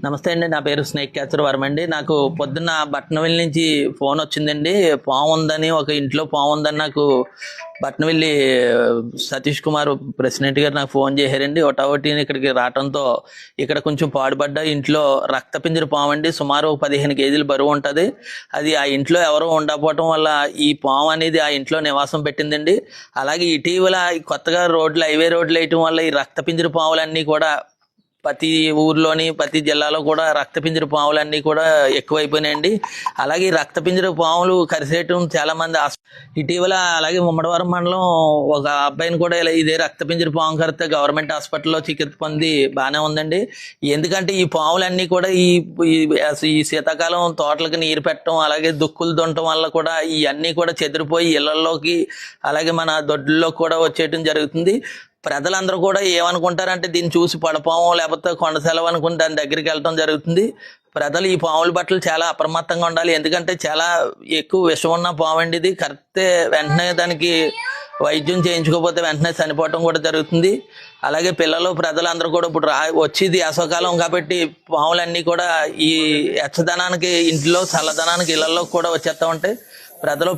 నమస్తే అండి. నా పేరు స్నేక్ క్యాచర్ వర్మ అండి. నాకు పొద్దున్న బట్నవెల్లి నుంచి ఫోన్ వచ్చిందండి. పాము ఉందని, ఒక ఇంట్లో పాము ఉందని నాకు బట్నవెల్లి సతీష్ కుమార్ ప్రెసిడెంట్ గారు నాకు ఫోన్ చేశారండి. ఒకటి ఇక్కడికి రావడంతో ఇక్కడ కొంచెం పాడుపడ్డ ఇంట్లో రక్తపింజర పాము అండి. సుమారు 15 కేజీలు బరువు ఉంటుంది. అది ఆ ఇంట్లో ఎవరో ఉండకపోవటం వల్ల ఈ పాము అనేది ఆ ఇంట్లో నివాసం పెట్టిందండి. అలాగే ఇటీవల కొత్తగా హైవే రోడ్లు వేయటం వల్ల ఈ రక్తపింజర పాములన్నీ కూడా ప్రతి ఊర్లోని ప్రతి జిల్లాలో కూడా రక్తపింజర పాములన్నీ కూడా ఎక్కువైపోయినాయండి. అలాగే ఈ రక్తపింజర పాములు కరిసేయటం చాలా మంది ఇటీవల అలాగే ముమ్మడివరం మండలం ఒక అబ్బాయిని కూడా ఇలా ఇదే రక్తపింజర పాము కరిస్తే గవర్నమెంట్ హాస్పిటల్లో చికిత్స పొంది బాగానే ఉందండి. ఎందుకంటే ఈ పాములన్నీ కూడా ఈ శీతాకాలం తోటలకు నీరు పెట్టడం, అలాగే దుక్కులు దున్నటం వల్ల కూడా ఇవన్నీ కూడా చెదిరిపోయి ఇళ్లలోకి అలాగే మన దొడ్లలో కూడా వచ్చేయటం జరుగుతుంది. ప్రజలందరూ కూడా ఏమనుకుంటారంటే దీన్ని చూసి పడపాము లేకపోతే కొండ సెలవు అనుకుని దాని దగ్గరికి వెళ్ళటం జరుగుతుంది. ప్రజలు ఈ పాముల పట్ల చాలా అప్రమత్తంగా ఉండాలి. ఎందుకంటే చాలా ఎక్కువ విషం ఉన్న పాము అండి ఇది. కరెక్టే వెంటనే దానికి వైద్యం చేయించుకోకపోతే వెంటనే చనిపోవటం కూడా జరుగుతుంది. అలాగే ప్రజలందరూ కూడా ఇప్పుడు వచ్చేది వేసవకాలం కాబట్టి పాములన్నీ కూడా ఈ ఎచ్చదనానికి ఇంట్లో చల్లదనానికి ఇళ్లలో కూడా వచ్చేస్తూ ఉంటాయి.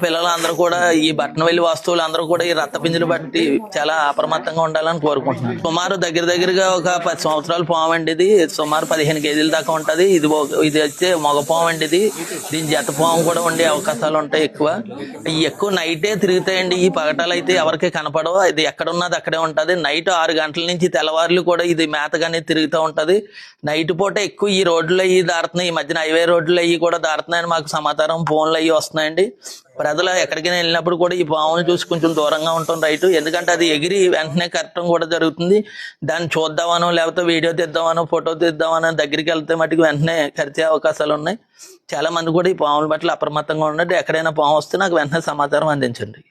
పిల్లలు అందరూ కూడా ఈ బట్నవెల్లి వస్తువులు అందరూ కూడా ఈ రక్తపింజలు బట్టి చాలా అప్రమత్తంగా ఉండాలని కోరుకుంటున్నాను. సుమారు దగ్గరగా ఒక 10 సంవత్సరాల పాము అండి ఇది. సుమారు 15 కేజీల దాకా ఉంటది. ఇది వచ్చే మగ పాము అండి ఇది. దీని జత పాము కూడా ఉండే అవకాశాలు ఉంటాయి ఎక్కువ నైటే తిరుగుతాయండి. ఈ పగటాలు అయితే ఎవరికి కనపడవు. ఇది ఎక్కడున్నది అక్కడే ఉంటది. నైట్ 6 గంటల నుంచి తెల్లవారులు కూడా ఇది మేతగానే తిరుగుతూ ఉంటది. నైట్ పూట ఎక్కువ ఈ రోడ్లు అయ్యి దాడుతున్నాయి. ఈ మధ్యన హైవే రోడ్లు అయ్యి కూడా దాడుతున్నాయని మాకు సమాచారం ఫోన్లు అయ్యి వస్తున్నాయండి. ప్రజలు ఎక్కడికైనా వెళ్ళినప్పుడు కూడా ఈ పామును చూసి కొంచెం దూరంగా ఉంటాం రైట్. ఎందుకంటే అది ఎగిరి వెంటనే కట్టడం కూడా జరుగుతుంది. దాన్ని చూద్దామనో లేకపోతే వీడియో తీద్దామనో ఫోటో తీద్దామనో దగ్గరికి వెళ్తే మటుకు వెంటనే కరిచే అవకాశాలు ఉన్నాయి. చాలా మంది కూడా ఈ పాముల పట్ల అప్రమత్తంగా ఉండండి. ఎక్కడైనా పాము వస్తే నాకు వెంటనే సమాచారం అందించండి.